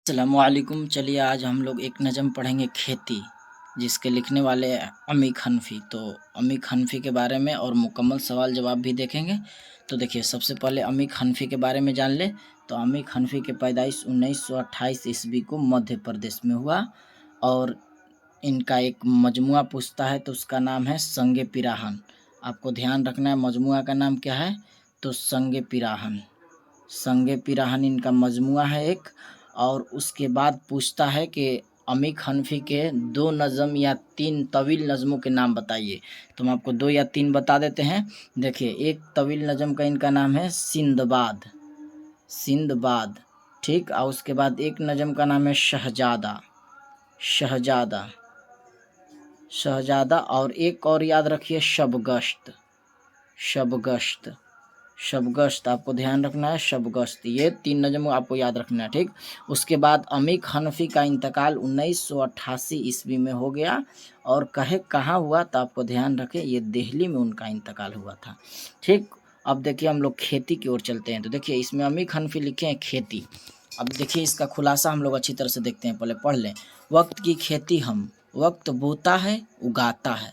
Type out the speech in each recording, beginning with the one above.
अस्सलामुअलैकुम। चलिए आज हम लोग एक नज़म पढ़ेंगे खेती, जिसके लिखने वाले हैं अमीक हनफी। तो अमीक हनफी के बारे में और मुकम्मल सवाल जवाब भी देखेंगे। तो देखिए, सबसे पहले अमीक हनफी के बारे में जान ले। तो अमीक हनफी की पैदाइश 1928 ईस्वी को मध्य प्रदेश में हुआ और इनका एक मजमुआ पूछता है तो उसका नाम है संगे पिराहन। आपको ध्यान रखना है मजमुआ का नाम क्या है, तो संगे पिराहन। संगे पिराहन इनका मजमुआ है एक। और उसके बाद पूछता है कि अमीक हनफी के 2 नज़म या 3 तवील नज़मों के नाम बताइए। तो हम आपको 2 या 3 बता देते हैं। देखिए, एक तवील नज़म का इनका नाम है सिंदबाद, सिंदबाद, ठीक। और उसके बाद एक नज़म का नाम है शहजादा, शहजादा, शहजादा। और एक और याद रखिए, शबगश्त, शबगश्त, शबगश्त। आपको ध्यान रखना है, शबगश्त। ये 3 नज़म आपको याद रखना है, ठीक। उसके बाद अमीक हनफी का इंतकाल 1988 ईस्वी में हो गया। और कहाँ हुआ, तो आपको ध्यान रखें, ये दिल्ली में उनका इंतकाल हुआ था, ठीक। अब देखिए, हम लोग खेती की ओर चलते हैं। तो देखिए, इसमें अमीक हनफी लिखे हैं खेती। अब देखिए, इसका खुलासा हम लोग अच्छी तरह से देखते हैं। पहले पढ़ लें। वक्त की खेती हम, वक्त बोता है, उगाता है,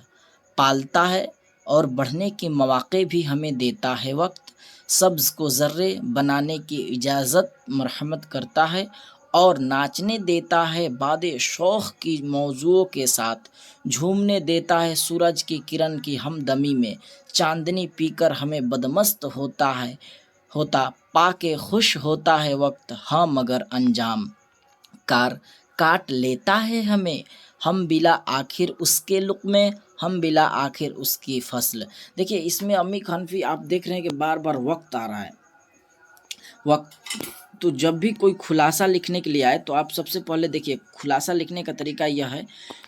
पालता है और बढ़ने के मौके भी हमें देता है वक्त। सब्ज़ को ज़र्रे बनाने की इजाज़त मरहमत करता है और नाचने देता है बादे शौक़ की मौज़ुओं के साथ। झूमने देता है सूरज की किरण की हमदमी में, चांदनी पीकर हमें बदमस्त होता पाके खुश होता है वक्त। हाँ मगर अंजाम कार काट लेता है हमें, हम बिला आखिर उसके लुक़्मे, हम बिला आखिर उसकी फसल। देखिए, इसमें अमीक हनफी आप देख रहे हैं कि बार बार वक्त आ रहा है, वक्त। तो जब भी कोई खुलासा लिखने के लिए आए तो आप सबसे पहले देखिए, खुलासा लिखने का तरीका यह है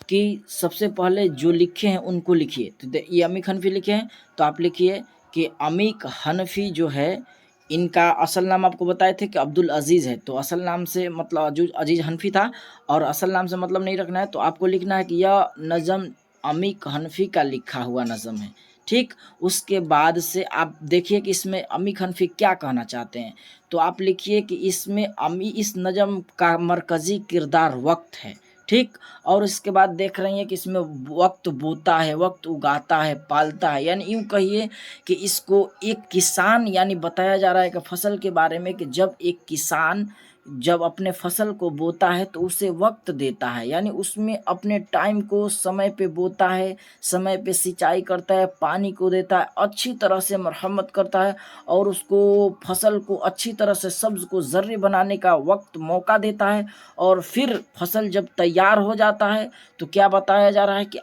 कि सबसे पहले जो लिखे हैं उनको लिखिए। तो ये अमीक हनफी लिखे हैं तो आप लिखिए कि अमीक हनफी जो है, इनका असल नाम आपको बताए थे कि अब्दुल अजीज़ है। तो असल नाम से मतलब अजीज़ हनफी था और असल नाम से मतलब नहीं रखना है। तो आपको लिखना है कि यह नज़म अमीक हनफी का लिखा हुआ नज़म है, ठीक। उसके बाद से आप देखिए कि इसमें अमीक हनफी क्या कहना चाहते हैं। तो आप लिखिए कि इसमें इस नज़म का मरकज़ी किरदार वक्त है, ठीक। और इसके बाद देख रही हैं कि इसमें वक्त बोता है, वक्त उगाता है, पालता है। यानी यूँ कहिए कि इसको एक किसान, यानी बताया जा रहा है कि फसल के बारे में, कि जब एक किसान जब अपने फसल को बोता है तो उसे वक्त देता है, यानी उसमें अपने टाइम को समय पे बोता है, समय पे सिंचाई करता है, पानी को देता है, अच्छी तरह से मरहमत करता है और उसको फसल को अच्छी तरह से सब्ज़ को ज़र्रे बनाने का वक्त मौका देता है। और फिर फसल जब तैयार हो जाता है तो क्या बताया जा रहा है कि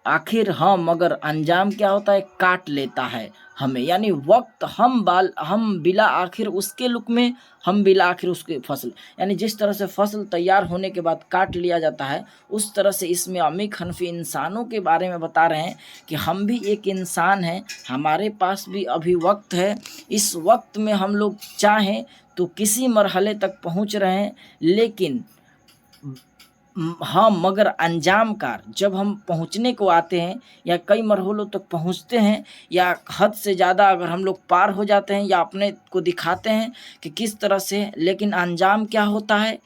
आखिर हाँ मगर अंजाम क्या होता है, काट लेता है हमें। यानी वक्त हम बिला आखिर उसके लुक में, हम बिला आखिर उसके फसल, यानी जिस तरह से फसल तैयार होने के बाद काट लिया जाता है, उस तरह से इसमें अमीक हनफी इंसानों के बारे में बता रहे हैं कि हम भी एक इंसान हैं, हमारे पास भी अभी वक्त है। इस वक्त में हम लोग चाहें तो किसी मरहले तक पहुँच रहे हैं, लेकिन हाँ मगर अंजाम कार जब हम पहुँचने को आते हैं या कई मरहलों तक पहुँचते हैं, या हद से ज़्यादा अगर हम लोग पार हो जाते हैं या अपने को दिखाते हैं कि किस तरह से, लेकिन अंजाम क्या होता है,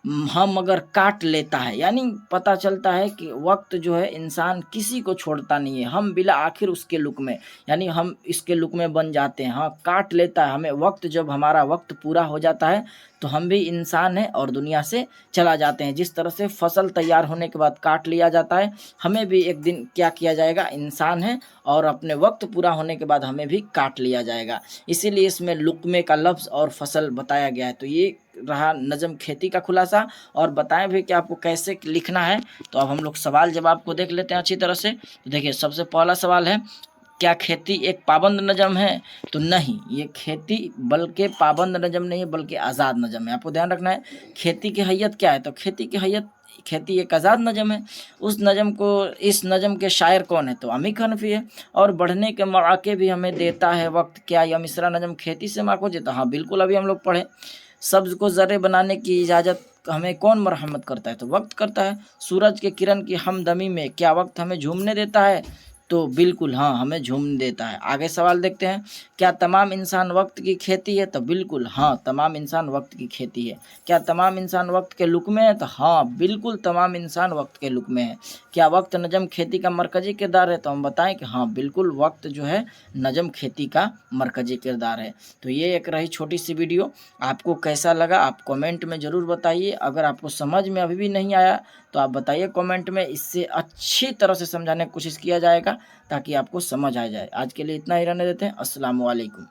हम मगर काट लेता है। यानी पता चलता है कि वक्त जो है, इंसान किसी को छोड़ता नहीं है, हम बिला आखिर उसके लुक में, यानी हम इसके लुक में बन जाते हैं। हाँ, काट लेता है हमें वक्त, जब हमारा वक्त पूरा हो जाता है तो हम भी इंसान हैं और दुनिया से चला जाते हैं। जिस तरह से फसल तैयार होने के बाद काट लिया जाता है, हमें भी एक दिन क्या किया जाएगा, इंसान है और अपने वक्त पूरा होने के बाद हमें भी काट लिया जाएगा। इसीलिए इसमें लुक्मे का लफ्ज़ और फसल बताया गया है। तो ये रहा नज़म खेती का खुलासा, और बताएं भी कि आपको कैसे लिखना है। तो अब हम लोग सवाल जवाब को देख लेते हैं अच्छी तरह से। तो देखिए, सबसे पहला सवाल है, क्या खेती एक पाबंद नज़म है? तो नहीं, ये खेती बल्कि पाबंद नज़म नहीं है, बल्कि आज़ाद नज़म है। आपको ध्यान रखना है खेती की हैयत क्या है। तो खेती एक आज़ाद नज़म है। उस नज़म को, इस नज़म के शायर कौन है? तो अमीक हनफी है। और बढ़ने के मौके भी हमें देता है वक्त। क्या यह मिसरा नज़म खेती से माखूज देता? हाँ बिल्कुल, अभी हम लोग पढ़े। सब्ज़ को ज़र्रे बनाने की इजाज़त हमें कौन मरहमत करता है? तो वक्त करता है। सूरज के किरण की हमदमी में क्या वक्त हमें झूमने देता है? तो बिल्कुल हाँ, हमें झूमने देता है। आगे सवाल देखते हैं, क्या तमाम इंसान वक्त की खेती है? तो बिल्कुल हाँ, तमाम इंसान वक्त की खेती है। क्या तमाम इंसान वक्त के लुक में है? तो हाँ, बिल्कुल तमाम इंसान वक्त के लुक में है। क्या वक्त नजम खेती का मरकजी किरदार है? तो हम बताएं कि हाँ, बिल्कुल वक्त जो है नजम खेती का मरकजी किरदार है। तो ये एक रही छोटी सी वीडियो, आपको कैसा लगा आप कमेंट में ज़रूर बताइए। अगर आपको समझ में अभी भी नहीं आया तो आप बताइए कमेंट में, इससे अच्छी तरह से समझाने की कोशिश किया जाएगा ताकि आपको समझ आ जाए। आज के लिए इतना ही रहने देते हैं। अस्सलाम वालेकुम।